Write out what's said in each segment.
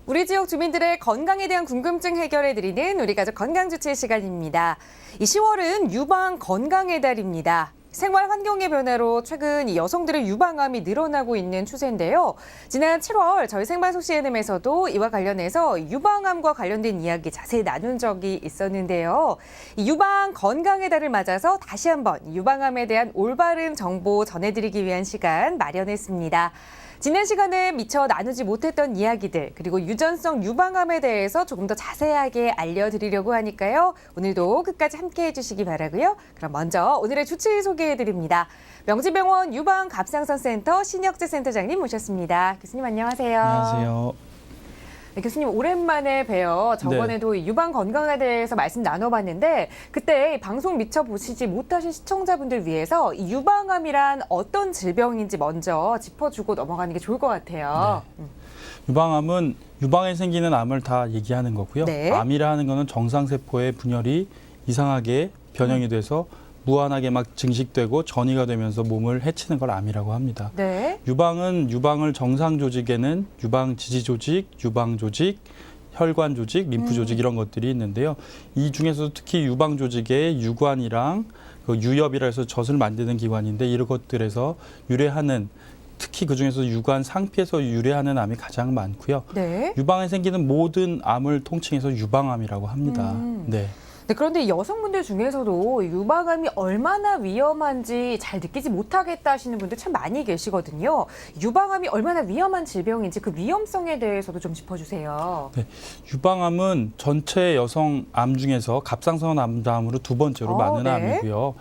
우리 지역 주민들의 건강에 대한 궁금증 해결해드리는 우리 가족 건강주치의 시간입니다. 이 10월은 유방 건강의 달입니다. 생활 환경의 변화로 최근 이 여성들의 유방암이 늘어나고 있는 추세인데요. 지난 7월 저희 생방송 CNM에서도 이와 관련해서 유방암과 관련된 이야기 자세히 나눈 적이 있었는데요. 이 유방 건강의 달을 맞아서 다시 한번 유방암에 대한 올바른 정보 전해드리기 위한 시간 마련했습니다. 지난 시간에 미처 나누지 못했던 이야기들 그리고 유전성 유방암에 대해서 조금 더 자세하게 알려드리려고 하니까요. 오늘도 끝까지 함께해 주시기 바라고요. 그럼 먼저 오늘의 주치 소개해드립니다. 명지병원 유방갑상선센터 신혁재 센터장님 모셨습니다. 교수님 안녕하세요. 안녕하세요. 네, 교수님 오랜만에 뵈어 저번에도 네. 유방 건강에 대해서 말씀 나눠봤는데 그때 방송 미처 보시지 못하신 시청자분들 위해서 이 유방암이란 어떤 질병인지 먼저 짚어주고 넘어가는 게 좋을 것 같아요. 네. 유방암은 유방에 생기는 암을 다 얘기하는 거고요. 네. 암이라 하는 거는 정상세포의 분열이 이상하게 변형이 돼서 무한하게 막 증식되고 전이가 되면서 몸을 해치는 걸 암이라고 합니다. 네. 유방은 유방을 정상 조직에는 유방 지지 조직, 유방 조직, 혈관 조직, 림프 조직 이런 것들이 있는데요. 이 중에서도 특히 유방 조직에 유관이랑 그 유엽이라 해서 젖을 만드는 기관인데 이런 것들에서 유래하는 특히 그중에서 유관 상피에서 유래하는 암이 가장 많고요. 네. 유방에 생기는 모든 암을 통칭해서 유방암이라고 합니다. 네. 네, 그런데 여성분들 중에서도 유방암이 얼마나 위험한지 잘 느끼지 못하겠다 하시는 분들 참 많이 계시거든요. 유방암이 얼마나 위험한 질병인지 그 위험성에 대해서도 좀 짚어주세요. 네. 유방암은 전체 여성 암 중에서 갑상선 암 다음으로 두 번째로 많은 네. 암이고요.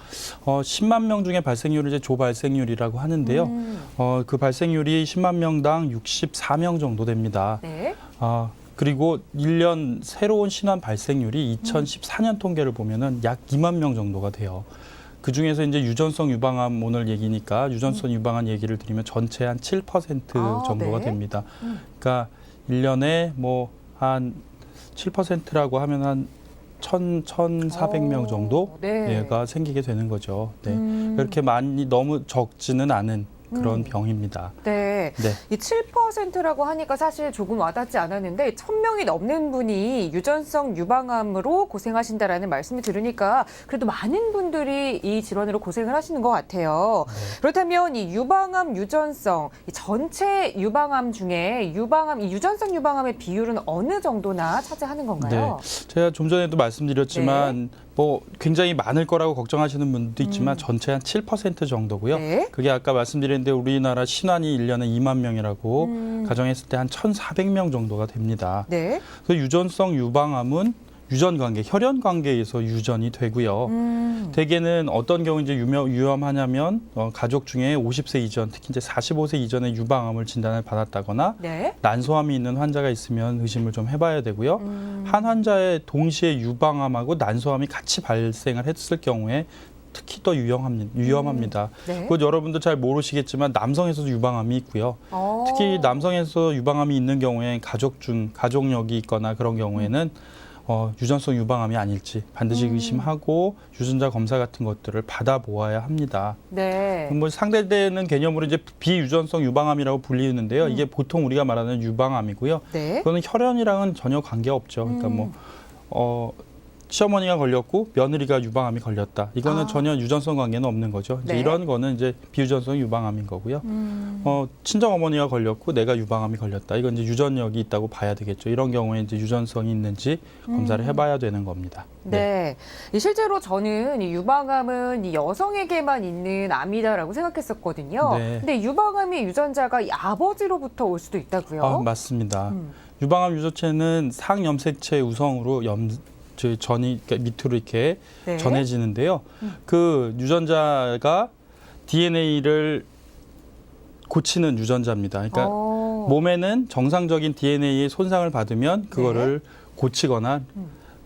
10만 명 중에 발생률을 이제 조발생률이라고 하는데요. 그 발생률이 10만 명당 64명 정도 됩니다. 네. 그리고 1년 새로운 신환 발생률이 2014년 통계를 보면은 약 2만 명 정도가 돼요. 그 중에서 이제 유전성 유방암 오늘 얘기니까 유전성 유방암 얘기를 드리면 전체 한 7% 정도가 네. 됩니다. 그러니까 1년에 뭐 한 7%라고 하면 한 1,400명 정도 네. 얘가 생기게 되는 거죠. 네. 그렇게 많이 너무 적지는 않은 그런 병입니다. 네. 네. 이 7%라고 하니까 사실 조금 와닿지 않았는데 1,000명이 넘는 분이 유전성 유방암으로 고생하신다라는 말씀을 들으니까 그래도 많은 분들이 이 질환으로 고생을 하시는 것 같아요. 네. 그렇다면 이 유방암 유전성, 이 전체 유방암 중에 유방암, 이 유전성 유방암의 비율은 어느 정도나 차지하는 건가요? 네. 제가 좀 전에도 말씀드렸지만 뭐 굉장히 많을 거라고 걱정하시는 분도 있지만 전체 한 7% 정도고요. 네. 그게 아까 말씀드렸는데 우리나라 신환이 1년에 2만 명이라고 가정했을 때 한 1,400명 정도가 됩니다. 네. 그래서 유전성 유방암은 유전 관계, 혈연 관계에서 유전이 되고요. 대개는 어떤 경우 이제 위험하냐면 가족 중에 50세 이전, 특히 이제 45세 이전에 유방암을 진단을 받았다거나 네. 난소암이 있는 환자가 있으면 의심을 좀 해봐야 되고요. 한 환자의 동시에 유방암하고 난소암이 같이 발생을 했을 경우에 특히 더 위험합니다. 네. 그것 여러분도 잘 모르시겠지만 남성에서도 유방암이 있고요. 특히 남성에서 유방암이 있는 경우에 가족력이 있거나 그런 경우에는 유전성 유방암이 아닐지 반드시 의심하고 유전자 검사 같은 것들을 받아보아야 합니다. 네. 뭐 상대되는 개념으로 이제 비유전성 유방암이라고 불리는데요. 이게 보통 우리가 말하는 유방암이고요. 네. 그거는 혈연이랑은 전혀 관계없죠. 그러니까 시어머니가 걸렸고 며느리가 유방암이 걸렸다. 이거는 전혀 유전성 관계는 없는 거죠. 이제 네. 이런 거는 이제 비유전성 유방암인 거고요. 친정 어머니가 걸렸고 내가 유방암이 걸렸다. 이건 이제 유전력이 있다고 봐야 되겠죠. 이런 경우에 이제 유전성이 있는지 검사를 해봐야 되는 겁니다. 네. 이 실제로 저는 이 유방암은 이 여성에게만 있는 암이다라고 생각했었거든요. 네. 근데 유방암의 유전자가 이 아버지로부터 올 수도 있다고요? 맞습니다. 유방암 유전체는 상염색체 우성으로 전이 밑으로 이렇게 네. 전해지는데요. 그 유전자가 DNA를 고치는 유전자입니다. 그러니까 몸에는 정상적인 DNA의 손상을 받으면 그거를 고치거나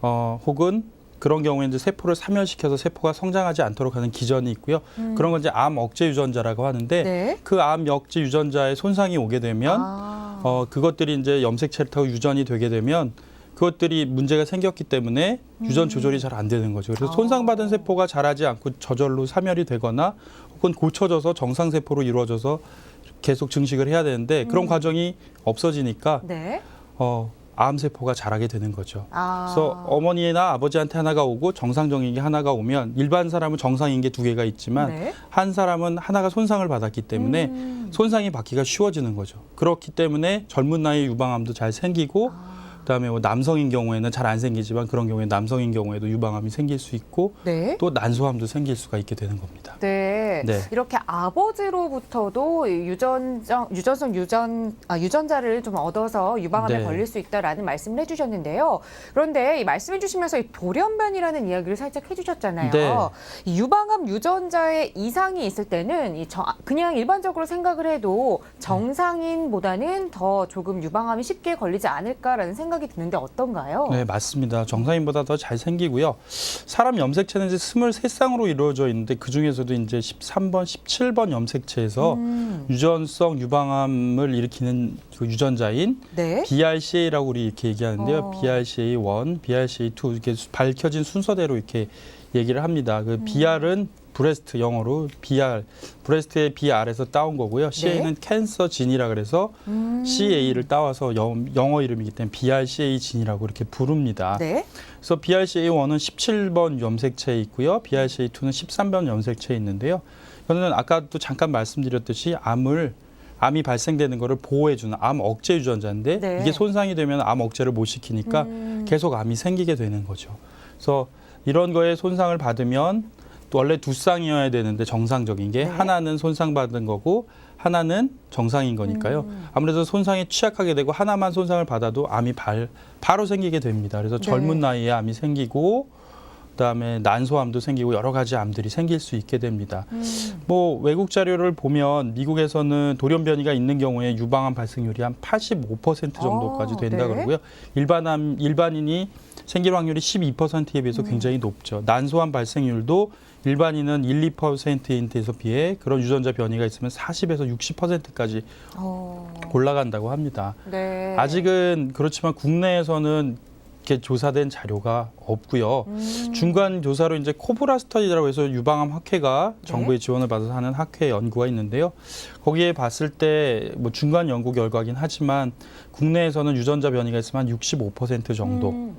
혹은 그런 경우에 이제 세포를 사멸시켜서 세포가 성장하지 않도록 하는 기전이 있고요. 그런 건 이제 암 억제 유전자라고 하는데 네. 그 암 억제 유전자에 손상이 오게 되면 그것들이 이제 염색체를 타고 유전이 되게 되면 그것들이 문제가 생겼기 때문에 유전 조절이 잘 안 되는 거죠. 그래서 손상받은 세포가 자라지 않고 저절로 사멸이 되거나 혹은 고쳐져서 정상 세포로 이루어져서 계속 증식을 해야 되는데 그런 과정이 없어지니까 네. 암세포가 자라게 되는 거죠. 그래서 어머니나 아버지한테 하나가 오고 정상적인 게 하나가 오면 일반 사람은 정상인 게 두 개가 있지만 네. 한 사람은 하나가 손상을 받았기 때문에 손상이 받기가 쉬워지는 거죠. 그렇기 때문에 젊은 나이에 유방암도 잘 생기고 그다음에 뭐 남성인 경우에는 잘 안 생기지만 그런 경우에 남성인 경우에도 유방암이 생길 수 있고 네. 또 난소암도 생길 수가 있게 되는 겁니다. 네. 네. 이렇게 아버지로부터도 유전자를 좀 얻어서 유방암에 네. 걸릴 수 있다라는 말씀을 해주셨는데요. 그런데 이 말씀해 주시면서 이 돌연변이라는 이야기를 살짝 해주셨잖아요. 네. 이 유방암 유전자에 이상이 있을 때는 그냥 일반적으로 생각을 해도 정상인보다는 더 조금 유방암이 쉽게 걸리지 않을까라는 생각이 드는데 어떤가요? 네, 맞습니다. 정상인보다 더 잘 생기고요. 사람 염색체는 이제 23쌍으로 이루어져 있는데 그 중에서도 이제 13번, 17번 염색체에서 유전성 유방암을 일으키는 그 유전자인 네. BRCA라고 우리 이렇게 얘기하는데요. BRCA1, BRCA2 이렇게 밝혀진 순서대로 이렇게 얘기를 합니다. 그 BR은 브레스트 영어로 BR, 브레스트의 BR에서 따온 거고요. CA는 캔서 진이라 그래서 CA를 따와서 영어 이름이기 때문에 BRCA 진이라고 이렇게 부릅니다. 네. 그래서 BRCA1은 17번 염색체에 있고요. BRCA2는 13번 염색체에 있는데요. 이거는 아까도 잠깐 말씀드렸듯이 암이 발생되는 것을 보호해주는 암 억제 유전자인데 네. 이게 손상이 되면 암 억제를 못 시키니까 계속 암이 생기게 되는 거죠. 그래서 이런 거에 손상을 받으면 또 원래 두 쌍이어야 되는데 정상적인 게 하나는 손상받은 거고 하나는 정상인 거니까요. 아무래도 손상에 취약하게 되고 하나만 손상을 받아도 암이 바로 생기게 됩니다. 그래서 젊은 나이에 암이 생기고 그다음에 난소암도 생기고 여러 가지 암들이 생길 수 있게 됩니다. 뭐 외국 자료를 보면 미국에서는 돌연변이가 있는 경우에 유방암 발생률이 한 85% 정도까지 된다 그러고요. 일반인이 생길 확률이 12%에 비해서 굉장히 높죠. 난소암 발생률도 일반인은 1, 2%인 데서 비해 그런 유전자 변이가 있으면 40에서 60%까지 올라간다고 합니다. 네. 아직은 그렇지만 국내에서는 이렇게 조사된 자료가 없고요. 중간 조사로 이제 코브라 스터디라고 해서 유방암 학회가 정부의 지원을 받아서 하는 학회 연구가 있는데요. 거기에 봤을 때 뭐 중간 연구 결과긴 하지만 국내에서는 유전자 변이가 있으면 한 65% 정도.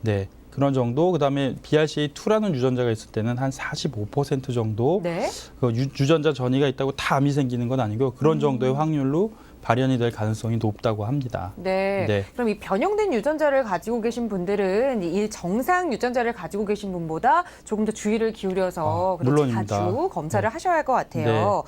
네. 그런 정도. 그다음에 BRCA2라는 유전자가 있을 때는 한 45% 정도. 네. 그 유전자 전이가 있다고 다 암이 생기는 건 아니고요. 그런 정도의 확률로 발현이 될 가능성이 높다고 합니다. 네. 네. 그럼 이 변형된 유전자를 가지고 계신 분들은 이 정상 유전자를 가지고 계신 분보다 조금 더 주의를 기울여서 물론입니다. 자주 검사를 하셔야 할 것 같아요.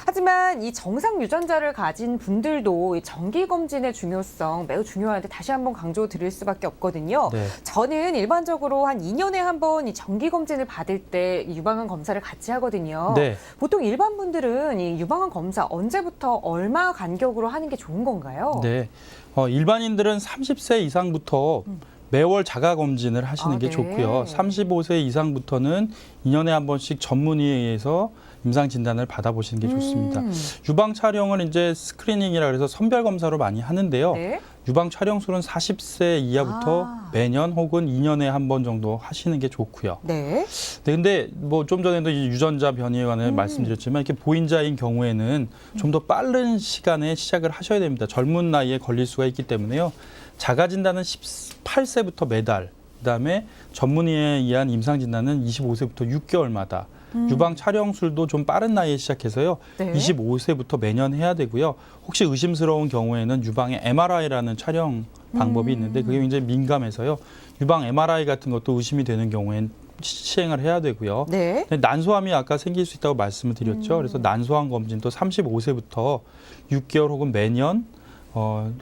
하지만 이 정상 유전자를 가진 분들도 이 정기 검진의 중요성 매우 중요한데 다시 한번 강조드릴 수밖에 없거든요. 네. 저는 일반적으로 한 2년에 한 번 이 정기 검진을 받을 때 유방암 검사를 같이 하거든요. 네. 보통 일반 분들은 이 유방암 검사 언제부터 얼마 간격으로 하는 게 좋은 건가요? 네. 일반인들은 30세 이상부터 매월 자가 검진을 하시는 게 네. 좋고요. 35세 이상부터는 2년에 한 번씩 전문의에 의해서 임상 진단을 받아보시는 게 좋습니다. 유방 촬영은 이제 스크리닝이라 그래서 선별 검사로 많이 하는데요. 네. 유방 촬영 수는 40세 이하부터 매년 혹은 2년에 한 번 정도 하시는 게 좋고요. 네. 네, 근데 뭐 좀 전에도 이 유전자 변이에 관해 말씀드렸지만 이렇게 보인자인 경우에는 좀 더 빠른 시간에 시작을 하셔야 됩니다. 젊은 나이에 걸릴 수가 있기 때문에요. 자가 진단은 18세부터 매달, 그다음에 전문의에 의한 임상 진단은 25세부터 6개월마다. 유방 촬영술도 좀 빠른 나이에 시작해서요. 네. 25세부터 매년 해야 되고요. 혹시 의심스러운 경우에는 유방에 MRI라는 촬영 방법이 있는데 그게 굉장히 민감해서요. 유방 MRI 같은 것도 의심이 되는 경우엔 시행을 해야 되고요. 네. 난소암이 아까 생길 수 있다고 말씀을 드렸죠. 그래서 난소암 검진도 35세부터 6개월 혹은 매년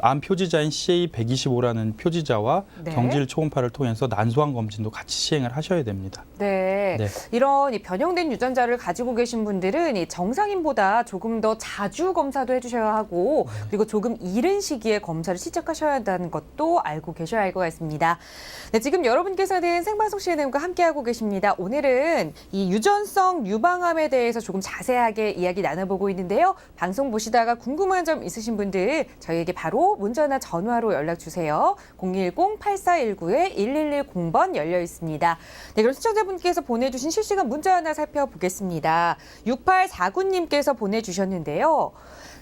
암 표지자인 CA125라는 표지자와 네. 경질 초음파를 통해서 난소암 검진도 같이 시행을 하셔야 됩니다. 네. 네. 이런 이 변형된 유전자를 가지고 계신 분들은 이 정상인보다 조금 더 자주 검사도 해주셔야 하고 그리고 조금 이른 시기에 검사를 시작하셔야 한다는 것도 알고 계셔야 할 것 같습니다. 네, 지금 여러분께서는 생방송 CNN과 함께하고 계십니다. 오늘은 이 유전성 유방암에 대해서 조금 자세하게 이야기 나눠보고 있는데요. 방송 보시다가 궁금한 점 있으신 분들 저희에게 저희에게 바로 문자나 전화로 연락 주세요. 010-8419-1110번 열려 있습니다. 네, 그럼 시청자분께서 보내주신 실시간 문자 하나 살펴보겠습니다. 6849님께서 보내주셨는데요.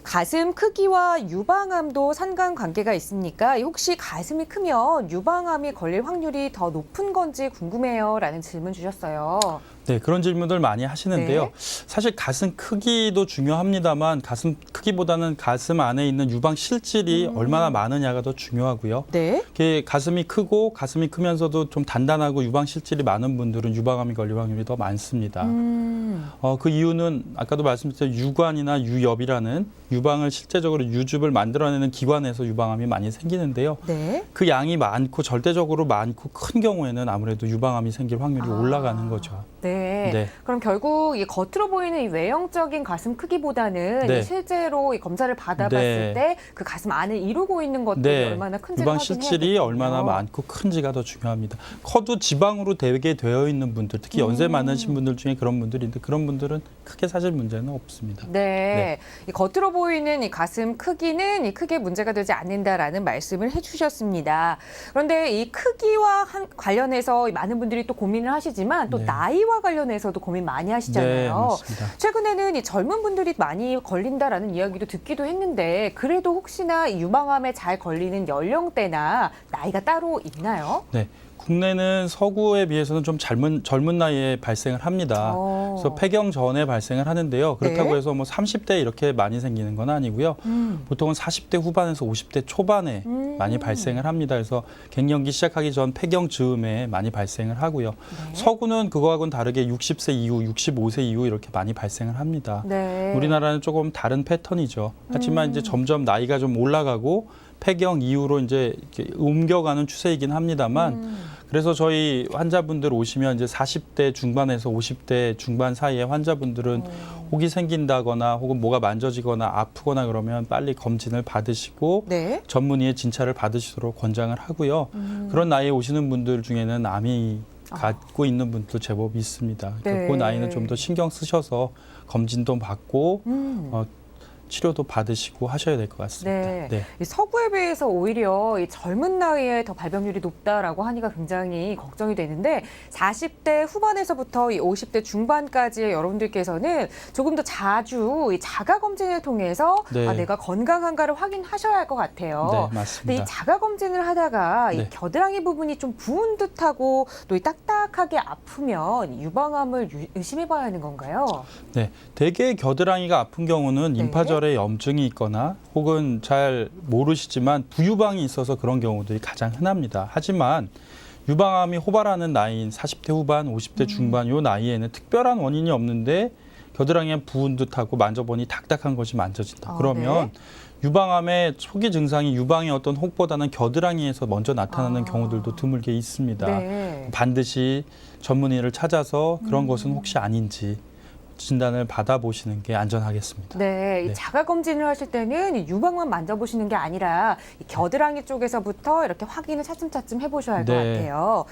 가슴 크기와 유방암도 상관관계가 있습니까? 혹시 가슴이 크면 유방암이 걸릴 확률이 더 높은 건지 궁금해요. 라는 질문 주셨어요. 네, 그런 질문들 많이 하시는데요. 네. 사실 가슴 크기도 중요합니다만 가슴 크기보다는 가슴 안에 있는 유방 실질이 얼마나 많으냐가 더 중요하고요. 네. 이렇게 가슴이 크고 가슴이 크면서도 좀 단단하고 유방 실질이 많은 분들은 유방암이 걸릴 확률이 더 많습니다. 그 이유는 아까도 말씀드렸던 유관이나 유엽이라는 유방을 실제적으로 유즙을 만들어내는 기관에서 유방암이 많이 생기는데요. 네. 그 양이 많고 절대적으로 많고 큰 경우에는 아무래도 유방암이 생길 확률이 올라가는 거죠. 네. 네. 그럼 결국 이 겉으로 보이는 이 외형적인 가슴 크기보다는 네. 이 실제로 이 검사를 받아봤을 네. 때 그 가슴 안을 이루고 있는 것들이 네. 얼마나 큰지 유방 실질이 얼마나 많고 큰지가 더 중요합니다. 커도 지방으로 되게 되어 있는 분들, 특히 연세 많으신 분들 중에 그런 분들인데 그런 분들은 크게 사실 문제는 없습니다. 네. 이 겉으로 보이는 이 가슴 크기는 크게 문제가 되지 않는다라는 말씀을 해주셨습니다. 그런데 이 크기와 관련해서 많은 분들이 또 고민을 하시지만 또 네. 나이와 관련해서도 고민 많이 네, 하시잖아요. 맞습니다. 최근에는 이 젊은 분들이 많이 걸린다라는 이야기도 듣기도 했는데 그래도 혹시나 이 유방암에 잘 걸리는 연령대나 나이가 따로 있나요? 네. 국내는 서구에 비해서는 좀 젊은 나이에 발생을 합니다. 그래서 폐경 전에 발생을 하는데요. 그렇다고 네. 해서 뭐 30대 이렇게 많이 생기는 건 아니고요. 보통은 40대 후반에서 50대 초반에 많이 발생을 합니다. 그래서 갱년기 시작하기 전 폐경 즈음에 많이 발생을 하고요. 네. 서구는 그거하고는 다르게 60세 이후, 65세 이후 이렇게 많이 발생을 합니다. 네. 우리나라는 조금 다른 패턴이죠. 하지만 이제 점점 나이가 좀 올라가고 폐경 이후로 이제 이렇게 옮겨가는 추세이긴 합니다만 그래서 저희 환자분들 오시면 이제 40대 중반에서 50대 중반 사이의 환자분들은 혹이 생긴다거나 혹은 뭐가 만져지거나 아프거나 그러면 빨리 검진을 받으시고 네. 전문의의 진찰을 받으시도록 권장을 하고요. 그런 나이에 오시는 분들 중에는 암이 갖고 있는 분도 제법 있습니다. 그러니까 네. 그 나이는 좀 더 신경 쓰셔서 검진도 받고 치료도 받으시고 하셔야 될 것 같습니다. 네. 이 서구에 비해서 오히려 이 젊은 나이에 더 발병률이 높다라고 하니까 굉장히 걱정이 되는데 40대 후반에서부터 이 50대 중반까지의 여러분들께서는 조금 더 자주 이 자가 검진을 통해서 네. 내가 건강한가를 확인하셔야 할 것 같아요. 네, 근데 맞습니다. 이 자가 검진을 하다가 네. 이 겨드랑이 부분이 좀 부은 듯하고 또 이 딱딱하게 아프면 유방암을 의심해봐야 하는 건가요? 네, 대개 겨드랑이가 아픈 경우는 네. 임파절에 염증이 있거나 혹은 잘 모르시지만 부유방이 있어서 그런 경우들이 가장 흔합니다. 하지만 유방암이 호발하는 나이인 40대 후반, 50대 중반 요 나이에는 특별한 원인이 없는데 겨드랑이에 부은 듯하고 만져보니 딱딱한 것이 만져진다. 그러면 네. 유방암의 초기 증상이 유방의 어떤 혹보다는 겨드랑이에서 먼저 나타나는 경우들도 드물게 있습니다. 네. 반드시 전문의를 찾아서 그런 것은 혹시 아닌지 진단을 받아보시는 게 안전하겠습니다. 네, 이 네. 자가 검진을 하실 때는 이 유방만 만져보시는 게 아니라 이 겨드랑이 쪽에서부터 이렇게 확인을 차츰차츰 해보셔야 할 것 네. 같아요.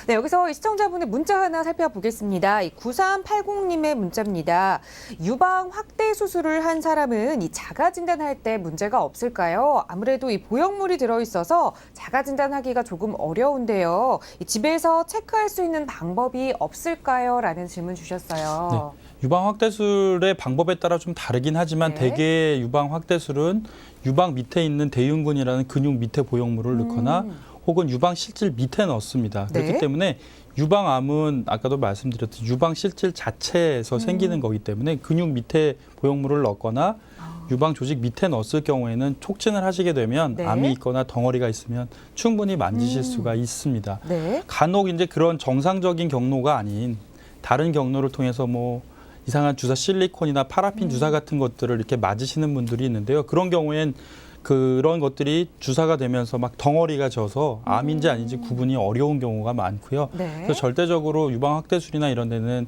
네, 여기서 이 시청자분의 문자 하나 살펴보겠습니다. 이 9380님의 문자입니다. 유방 확대 수술을 한 사람은 이 자가 진단할 때 문제가 없을까요? 아무래도 이 보형물이 들어있어서 자가 진단하기가 조금 어려운데요. 이 집에서 체크할 수 있는 방법이 없을까요? 라는 질문 주셨어요. 네. 유방 확대술의 방법에 따라 좀 다르긴 하지만 네. 대개 유방 확대술은 유방 밑에 있는 대흉근이라는 근육 밑에 보형물을 넣거나 혹은 유방 실질 밑에 넣습니다. 네. 그렇기 때문에 유방암은 아까도 말씀드렸듯이 유방 실질 자체에서 생기는 거기 때문에 근육 밑에 보형물을 넣거나 유방 조직 밑에 넣었을 경우에는 촉진을 하시게 되면 네. 암이 있거나 덩어리가 있으면 충분히 만지실 수가 있습니다. 네. 간혹 이제 그런 정상적인 경로가 아닌 다른 경로를 통해서 뭐 이상한 주사 실리콘이나 파라핀 주사 같은 것들을 이렇게 맞으시는 분들이 있는데요. 그런 경우엔 그런 것들이 주사가 되면서 막 덩어리가 져서 암인지 아닌지 구분이 어려운 경우가 많고요. 네. 그래서 절대적으로 유방 확대술이나 이런 데는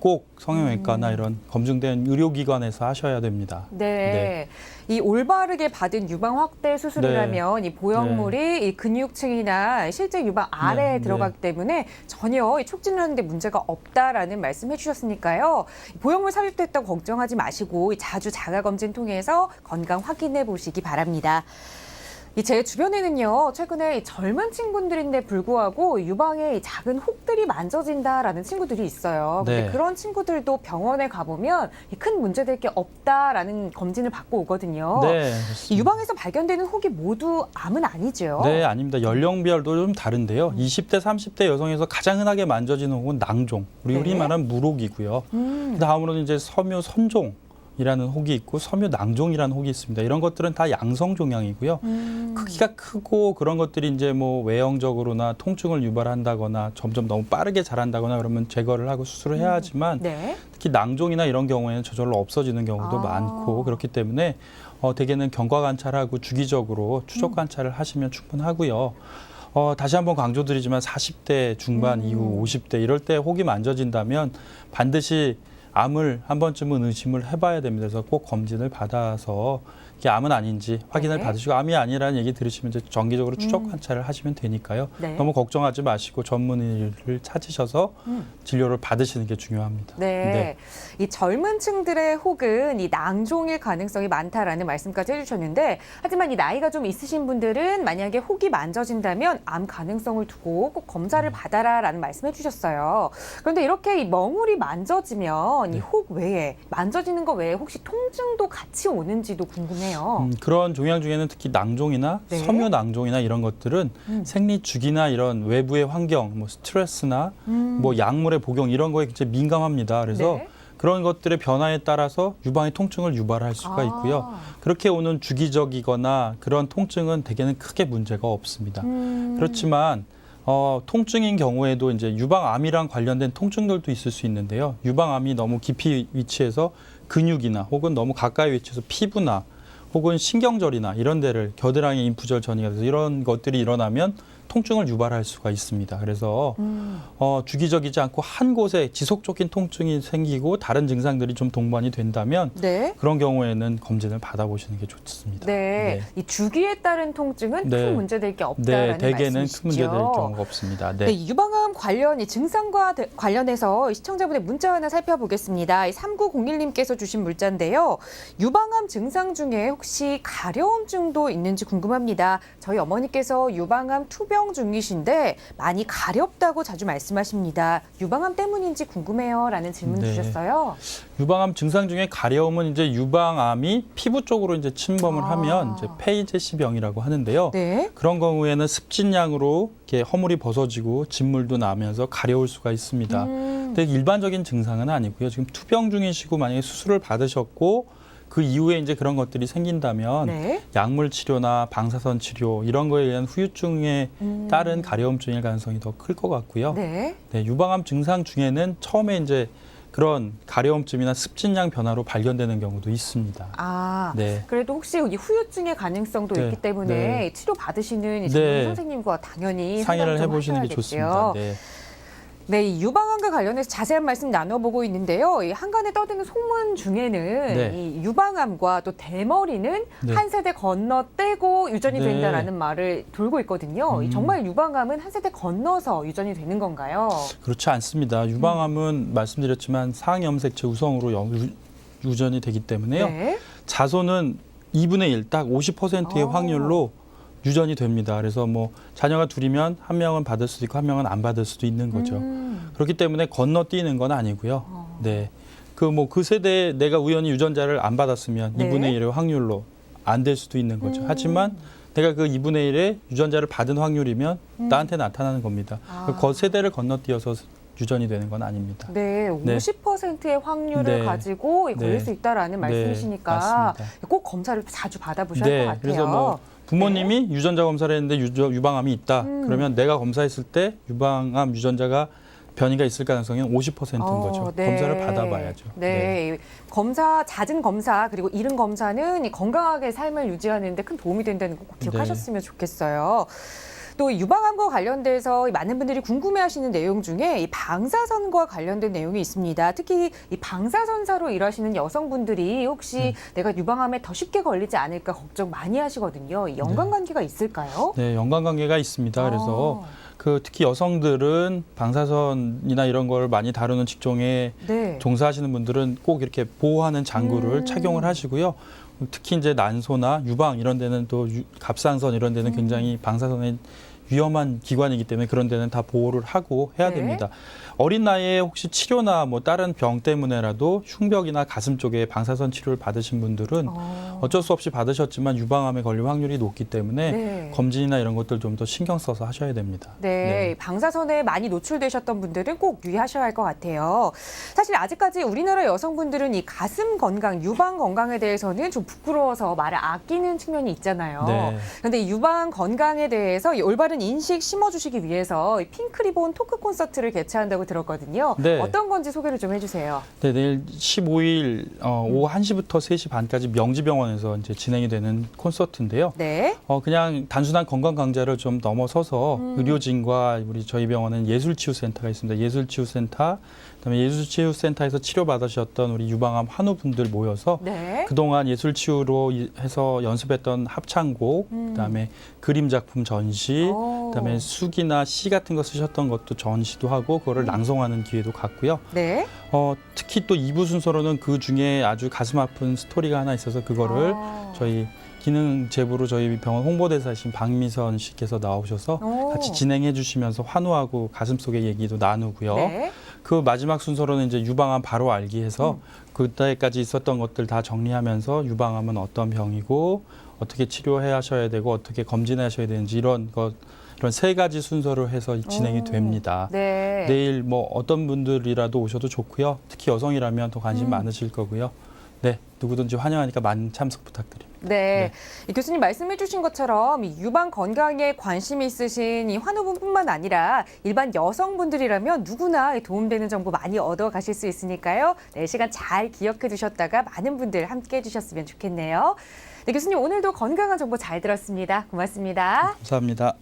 꼭 성형외과나 이런 검증된 의료기관에서 하셔야 됩니다. 네. 이 올바르게 받은 유방 확대 수술이라면 이 보형물이 이 근육층이나 실제 유방 아래에 들어가기 때문에 전혀 이 촉진하는 데 문제가 없다라는 말씀해 주셨으니까요. 보형물 삽입됐다고 걱정하지 마시고 자주 자가 검진 통해서 건강 확인해 보시기 바랍니다. 제 주변에는요, 최근에 젊은 친구들인데 불구하고 유방에 작은 혹들이 만져진다라는 친구들이 있어요. 근데 그런 친구들도 병원에 가보면 큰 문제될 게 없다라는 검진을 받고 오거든요. 네, 이 유방에서 발견되는 혹이 모두 암은 아니죠? 네, 아닙니다. 연령별도 좀 다른데요. 20대, 30대 여성에서 가장 흔하게 만져지는 혹은 낭종, 우리 흔히 말하는 물혹이고요. 다음으로는 이제 섬유 선종. 이라는 혹이 있고 섬유 낭종이라는 혹이 있습니다. 이런 것들은 다 양성 종양이고요. 크기가 크고 그런 것들이 이제 뭐 외형적으로나 통증을 유발한다거나 점점 너무 빠르게 자란다거나 그러면 제거를 하고 수술을 해야 하지만 특히 낭종이나 이런 경우에는 저절로 없어지는 경우도 많고 그렇기 때문에 대개는 경과 관찰하고 주기적으로 추적 관찰을 하시면 충분하고요. 다시 한번 강조드리지만 40대 중반 이후 50대 이럴 때 혹이 만져진다면 반드시 암을 한 번쯤은 의심을 해봐야 됩니다. 그래서 꼭 검진을 받아서 이게 암은 아닌지 확인을 받으시고 암이 아니라는 얘기 들으시면 이제 정기적으로 추적 관찰을 하시면 되니까요. 너무 걱정하지 마시고 전문의를 찾으셔서 진료를 받으시는 게 중요합니다. 이 젊은 층들의 혹은 이 낭종일 가능성이 많다라는 말씀까지 해주셨는데 하지만 이 나이가 좀 있으신 분들은 만약에 혹이 만져진다면 암 가능성을 두고 꼭 검사를 받아라라는 말씀해 주셨어요. 그런데 이렇게 이 멍울이 만져지면 이 혹 외에 만져지는 거 외에 혹시 통증도 같이 오는지도 궁금해요. 그런 종양 중에는 특히 낭종이나 섬유 낭종이나 이런 것들은 생리 주기나 이런 외부의 환경, 뭐 스트레스나 뭐 약물의 복용 이런 거에 굉장히 민감합니다. 그래서 그런 것들의 변화에 따라서 유방의 통증을 유발할 수가 있고요. 그렇게 오는 주기적이거나 그런 통증은 대개는 크게 문제가 없습니다. 그렇지만 통증인 경우에도 이제 유방암이랑 관련된 통증들도 있을 수 있는데요. 유방암이 너무 깊이 위치해서 근육이나 혹은 너무 가까이 위치해서 피부나 혹은 신경절이나 이런 데를 겨드랑이 인프절 전이가 돼서 이런 것들이 일어나면 통증을 유발할 수가 있습니다. 그래서 주기적이지 않고 한 곳에 지속적인 통증이 생기고 다른 증상들이 좀 동반이 된다면 그런 경우에는 검진을 받아보시는 게 좋습니다. 이 주기에 따른 통증은 큰 문제될 게 없다라는 대개는 말씀이시죠? 큰 문제될 경우가 없습니다. 유방암 관련 이 증상과 관련해서 시청자분의 문자 하나 살펴보겠습니다. 3901님께서 주신 문자인데요. 유방암 증상 중에 혹시 가려움증도 있는지 궁금합니다. 저희 어머니께서 유방암 투병 중이신데 많이 가렵다고 자주 말씀하십니다. 유방암 때문인지 궁금해요. 라는 질문 주셨어요. 유방암 증상 중에 가려움은 이제 유방암이 피부 쪽으로 이제 침범을 하면 이제 페이제시병이라고 하는데요. 그런 경우에는 습진양으로 이렇게 허물이 벗어지고 진물도 나면서 가려울 수가 있습니다. 근데 일반적인 증상은 아니고요. 지금 투병 중이시고 만약에 수술을 받으셨고 그 이후에 이제 그런 것들이 생긴다면 약물 치료나 방사선 치료 이런 거에 의한 후유증에 따른 가려움증일 가능성이 더 클 것 같고요. 유방암 증상 중에는 처음에 이제 그런 가려움증이나 습진양 변화로 발견되는 경우도 있습니다. 그래도 혹시 이 후유증의 가능성도 있기 때문에 치료 받으시는 전문 선생님과 당연히 상의를 해보시는 게 좋습니다. 이 유방암과 관련해서 자세한 말씀 나눠보고 있는데요. 이 한간에 떠드는 소문 중에는 이 유방암과 또 대머리는 한 세대 건너떼고 유전이 된다라는 말을 돌고 있거든요. 정말 유방암은 한 세대 건너서 유전이 되는 건가요? 그렇지 않습니다. 유방암은 말씀드렸지만 상염색체 우성으로 유전이 되기 때문에요. 자손은 2분의 1, 딱 50%의 확률로 유전이 됩니다. 그래서 뭐 자녀가 둘이면 한 명은 받을 수도 있고 한 명은 안 받을 수도 있는 거죠. 그렇기 때문에 건너뛰는 건 아니고요. 그 세대에 내가 우연히 유전자를 안 받았으면 2분의 1의 확률로 안 될 수도 있는 거죠. 하지만 내가 그 2분의 1의 유전자를 받은 확률이면 나한테 나타나는 겁니다. 그 세대를 건너뛰어서 유전이 되는 건 아닙니다. 50%의 확률을 가지고 걸릴 수 있다라는 말씀이시니까 꼭 검사를 자주 받아보셔야 할 것 같아요. 그래서 뭐 부모님이 유전자 검사를 했는데 유방암이 있다. 그러면 내가 검사했을 때 유방암 유전자가 변이가 있을 가능성은 50%인 거죠. 검사를 받아봐야죠. 검사, 잦은 검사 그리고 이른 검사는 건강하게 삶을 유지하는 데 큰 도움이 된다는 거 꼭 기억하셨으면 좋겠어요. 또 유방암과 관련돼서 많은 분들이 궁금해하시는 내용 중에 이 방사선과 관련된 내용이 있습니다. 특히 이 방사선사로 일하시는 여성분들이 혹시 내가 유방암에 더 쉽게 걸리지 않을까 걱정 많이 하시거든요. 이 연관관계가 있을까요? 네, 연관관계가 있습니다. 그래서 특히 여성들은 방사선이나 이런 걸 많이 다루는 직종에 네. 종사하시는 분들은 꼭 이렇게 보호하는 장구를 착용을 하시고요. 특히 이제 난소나 유방 이런 데는 또 갑상선 이런 데는 굉장히 방사선의 위험한 기관이기 때문에 그런 데는 다 보호를 하고 해야 네. 됩니다. 어린 나이에 혹시 치료나 뭐 다른 병 때문에라도 흉벽이나 가슴 쪽에 방사선 치료를 받으신 분들은 어쩔 수 없이 받으셨지만 유방암에 걸릴 확률이 높기 때문에 네. 검진이나 이런 것들 좀 더 신경 써서 하셔야 됩니다. 네, 방사선에 많이 노출되셨던 분들은 꼭 유의하셔야 할 것 같아요. 사실 아직까지 우리나라 여성분들은 이 가슴 건강, 유방 건강에 대해서는 좀 부끄러워서 말을 아끼는 측면이 있잖아요. 네. 그런데 이 유방 건강에 대해서 이 올바른 인식 심어주시기 위해서 이 핑크리본 토크 콘서트를 개최한다고 들었거든요. 네. 어떤 건지 소개를 좀 해주세요. 네, 내일 15일 오후 1시부터 3시 반까지 명지병원에서 이제 진행이 되는 콘서트인데요. 네. 그냥 단순한 건강 강좌를 좀 넘어서서 의료진과 저희 병원은 예술치유센터가 있습니다. 예술치유센터, 그다음에 예술치유센터에서 치료받으셨던 우리 유방암 환우분들 모여서 네. 그동안 예술치유로 해서 연습했던 합창곡, 그다음에 그림 작품 전시, 그다음에 수기나 시 같은 거 쓰셨던 것도 전시도 하고 그거를 낭송하는 기회도 갖고요. 네. 특히 또 2부 순서로는 그 중에 아주 가슴 아픈 스토리가 하나 있어서 그거를 저희 기능 제부로 저희 병원 홍보대사이신 박미선 씨께서 나오셔서 같이 진행해 주시면서 환호하고 가슴 속의 얘기도 나누고요. 네. 그 마지막 순서로는 이제 유방암 바로 알기 해서 그때까지 있었던 것들 다 정리하면서 유방암은 어떤 병이고 어떻게 치료하셔야 되고 어떻게 검진하셔야 되는지 이런 3가지 순서로 해서 진행이 됩니다. 네. 내일 뭐 어떤 분들이라도 오셔도 좋고요. 특히 여성이라면 더 관심 많으실 거고요. 네, 누구든지 환영하니까 많은 참석 부탁드립니다. 네. 이 교수님 말씀해 주신 것처럼 이 유방 건강에 관심이 있으신 이 환우분뿐만 아니라 일반 여성분들이라면 누구나 도움되는 정보 많이 얻어 가실 수 있으니까요. 네, 시간 잘 기억해 두셨다가 많은 분들 함께 해 주셨으면 좋겠네요. 네, 교수님 오늘도 건강한 정보 잘 들었습니다. 고맙습니다. 감사합니다.